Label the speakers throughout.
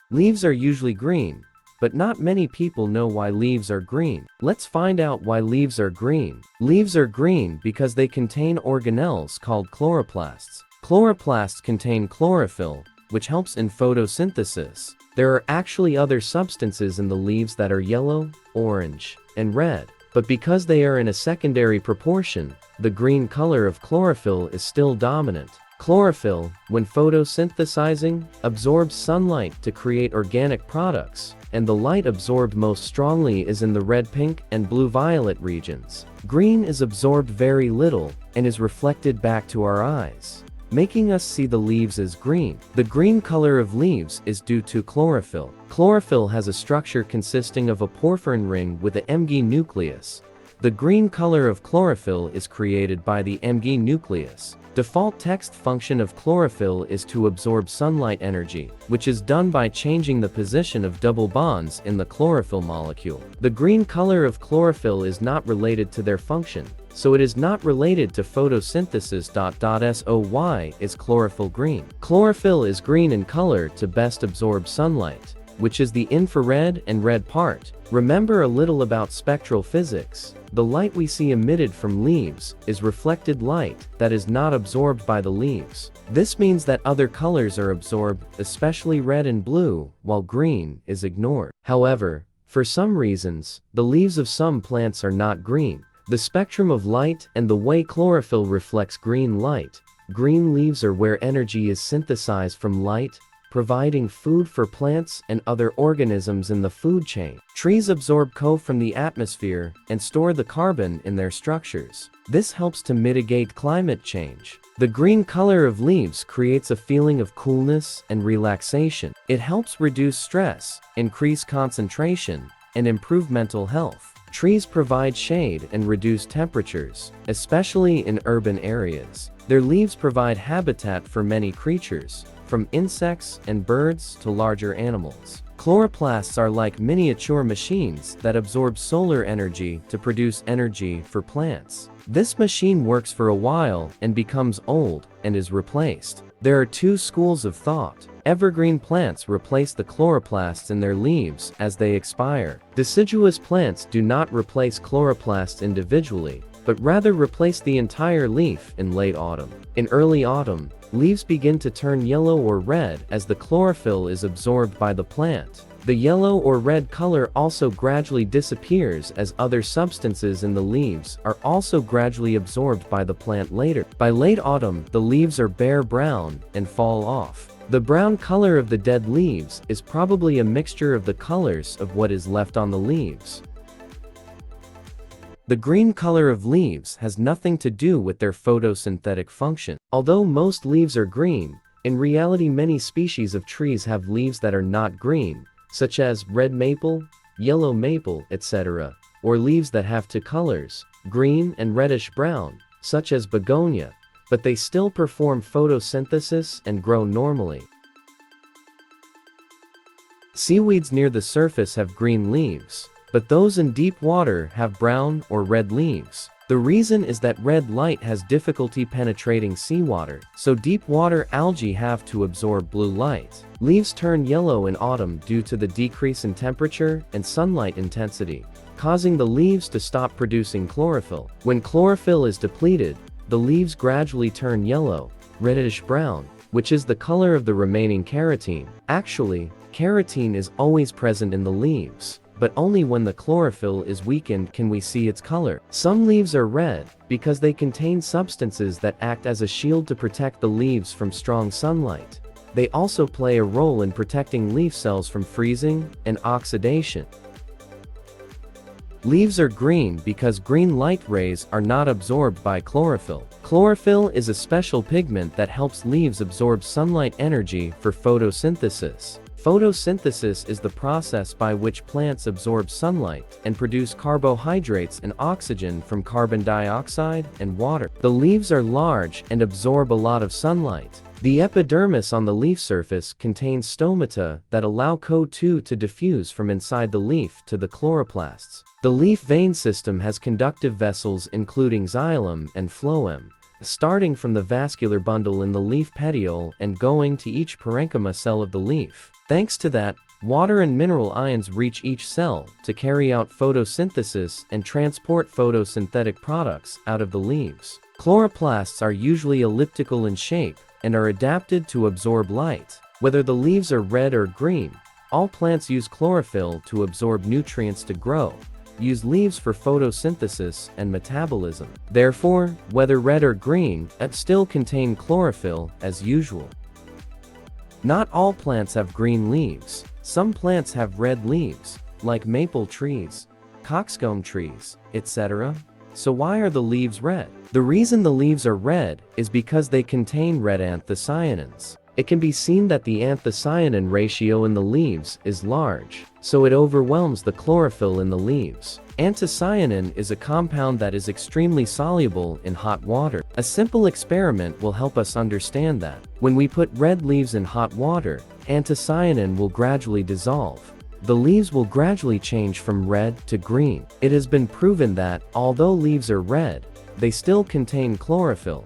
Speaker 1: Leaves are usually green, but not many people know why leaves are green. Let's find out why leaves are green. Leaves are green because they contain organelles called chloroplasts. Chloroplasts contain chlorophyll, which helps in photosynthesis. There are actually other substances in the leaves that are yellow, orange, and red, but because they are in a secondary proportion, the green color of chlorophyll is still dominant. Chlorophyll, when photosynthesizing, absorbs sunlight to create organic products, and the light absorbed most strongly is in the red-pink and blue-violet regions. Green is absorbed very little and is reflected back to our eyes, making us see the leaves as green. The green color of leaves is due to chlorophyll. Chlorophyll has a structure consisting of a porphyrin ring with a Mg nucleus. The green color of chlorophyll is created by the Mg nucleus. Default text function of chlorophyll is to absorb sunlight energy, which is done by changing the position of double bonds in the chlorophyll molecule. The green color of chlorophyll is not related to their function, so it is not related to photosynthesis. So is chlorophyll green? Chlorophyll is green in color to best absorb sunlight, which is the infrared and red part. Remember a little about spectral physics. The light we see emitted from leaves is reflected light that is not absorbed by the leaves. This means that other colors are absorbed, especially red and blue, while green is ignored. However, for some reasons, the leaves of some plants are not green. The spectrum of light and the way chlorophyll reflects green light. Green leaves are where energy is synthesized from light, providing food for plants and other organisms in the food chain. Trees absorb CO from the atmosphere and store the carbon in their structures. This helps to mitigate climate change. The green color of leaves creates a feeling of coolness and relaxation. It helps reduce stress, increase concentration, and improve mental health. Trees provide shade and reduce temperatures, especially in urban areas. Their leaves provide habitat for many creatures, from insects and birds to larger animals. Chloroplasts are like miniature machines that absorb solar energy to produce energy for plants. This machine works for a while and becomes old and is replaced. There are two schools of thought. Evergreen plants replace the chloroplasts in their leaves as they expire. Deciduous plants do not replace chloroplasts individually, but rather replace the entire leaf in late autumn. In early autumn, leaves begin to turn yellow or red as the chlorophyll is absorbed by the plant. The yellow or red color also gradually disappears as other substances in the leaves are also gradually absorbed by the plant later. By late autumn, the leaves are bare brown and fall off. The brown color of the dead leaves is probably a mixture of the colors of what is left on the leaves. The green color of leaves has nothing to do with their photosynthetic function. Although most leaves are green, in reality many species of trees have leaves that are not green, such as red maple, yellow maple, etc., or leaves that have two colors, green and reddish-brown, such as begonia, but they still perform photosynthesis and grow normally. Seaweeds near the surface have green leaves, but those in deep water have brown or red leaves. The reason is that red light has difficulty penetrating seawater, so deep water algae have to absorb blue light. Leaves turn yellow in autumn due to the decrease in temperature and sunlight intensity, causing the leaves to stop producing chlorophyll. When chlorophyll is depleted, the leaves gradually turn yellow, reddish-brown, which is the color of the remaining carotene. Actually, carotene is always present in the leaves, but only when the chlorophyll is weakened can we see its color. Some leaves are red because they contain substances that act as a shield to protect the leaves from strong sunlight. They also play a role in protecting leaf cells from freezing and oxidation. Leaves are green because green light rays are not absorbed by chlorophyll. Chlorophyll is a special pigment that helps leaves absorb sunlight energy for photosynthesis. Photosynthesis is the process by which plants absorb sunlight and produce carbohydrates and oxygen from carbon dioxide and water. The leaves are large and absorb a lot of sunlight. The epidermis on the leaf surface contains stomata that allow CO2 to diffuse from inside the leaf to the chloroplasts. The leaf vein system has conductive vessels including xylem and phloem. starting from the vascular bundle in the leaf petiole and going to each parenchyma cell of the leaf. Thanks to that, water and mineral ions reach each cell to carry out photosynthesis and transport photosynthetic products out of the leaves. Chloroplasts are usually elliptical in shape and are adapted to absorb light. Whether the leaves are red or green, all plants use chlorophyll to absorb nutrients to grow, use leaves for photosynthesis and metabolism. Therefore, whether red or green, it still contain chlorophyll as usual. Not all plants have green leaves. Some plants have red leaves, like maple trees, coxcomb trees, etc. So why are the leaves red? The reason the leaves are red is because they contain red anthocyanins. It can be seen that the anthocyanin ratio in the leaves is large, so it overwhelms the chlorophyll in the leaves. Anthocyanin is a compound that is extremely soluble in hot water. A simple experiment will help us understand that. When we put red leaves in hot water, anthocyanin will gradually dissolve. The leaves will gradually change from red to green. It has been proven that, although leaves are red, they still contain chlorophyll.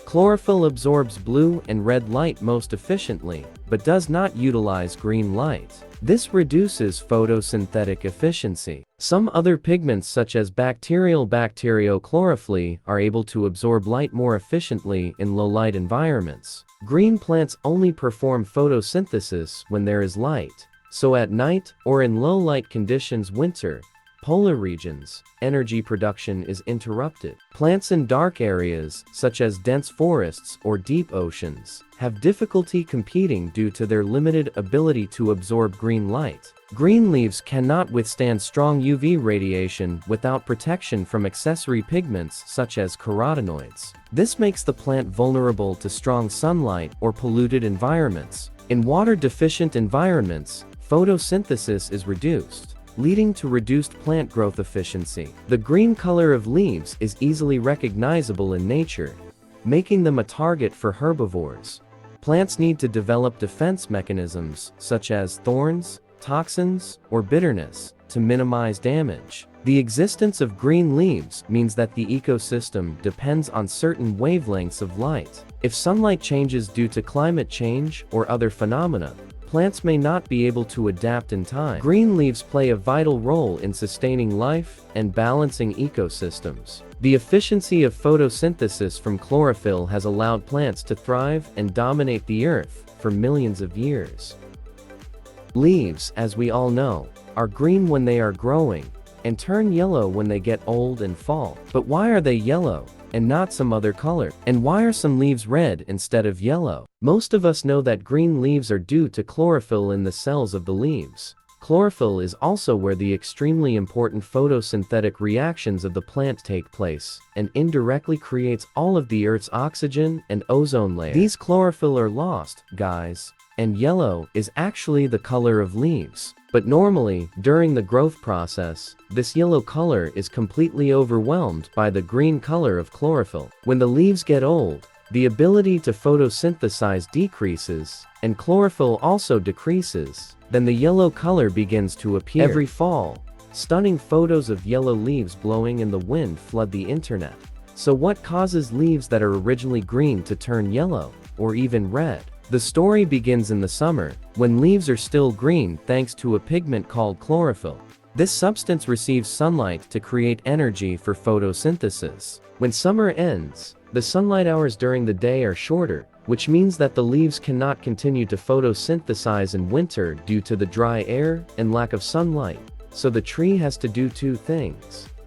Speaker 1: Chlorophyll absorbs blue and red light most efficiently, but does not utilize green light. This reduces photosynthetic efficiency. Some other pigments such as bacterial bacteriochlorophyll are able to absorb light more efficiently in low-light environments. Green plants only perform photosynthesis when there is light, so at night or in low-light conditions winter, polar regions, energy production is interrupted. Plants in dark areas, such as dense forests or deep oceans, have difficulty competing due to their limited ability to absorb green light. Green leaves cannot withstand strong UV radiation without protection from accessory pigments such as carotenoids. This makes the plant vulnerable to strong sunlight or polluted environments. In water-deficient environments, photosynthesis is reduced, leading to reduced plant growth efficiency. The green color of leaves is easily recognizable in nature, making them a target for herbivores. Plants need to develop defense mechanisms, such as thorns, toxins, or bitterness, to minimize damage. The existence of green leaves means that the ecosystem depends on certain wavelengths of light. If sunlight changes due to climate change or other phenomena, plants may not be able to adapt in time. Green leaves play a vital role in sustaining life and balancing ecosystems. The efficiency of photosynthesis from chlorophyll has allowed plants to thrive and dominate the earth for millions of years. Leaves, as we all know, are green when they are growing and turn yellow when they get old and fall. But why are they yellow and not some other color? And why are some leaves red instead of yellow? Most of us know that green leaves are due to chlorophyll in the cells of the leaves. Chlorophyll is also where the extremely important photosynthetic reactions of the plant take place, and indirectly creates all of the Earth's oxygen and ozone layer. These chlorophyll are lost, guys, and yellow is actually the color of leaves. But normally, during the growth process, this yellow color is completely overwhelmed by the green color of chlorophyll. When the leaves get old, the ability to photosynthesize decreases, and chlorophyll also decreases. Then the yellow color begins to appear. Every fall, stunning photos of yellow leaves blowing in the wind flood the internet. So what causes leaves that are originally green to turn yellow, or even red? The story begins in the summer, when leaves are still green thanks to a pigment called chlorophyll. This substance receives sunlight to create energy for photosynthesis. When summer ends, the sunlight hours during the day are shorter, which means that the leaves cannot continue to photosynthesize in winter due to the dry air and lack of sunlight. So the tree has to do two things.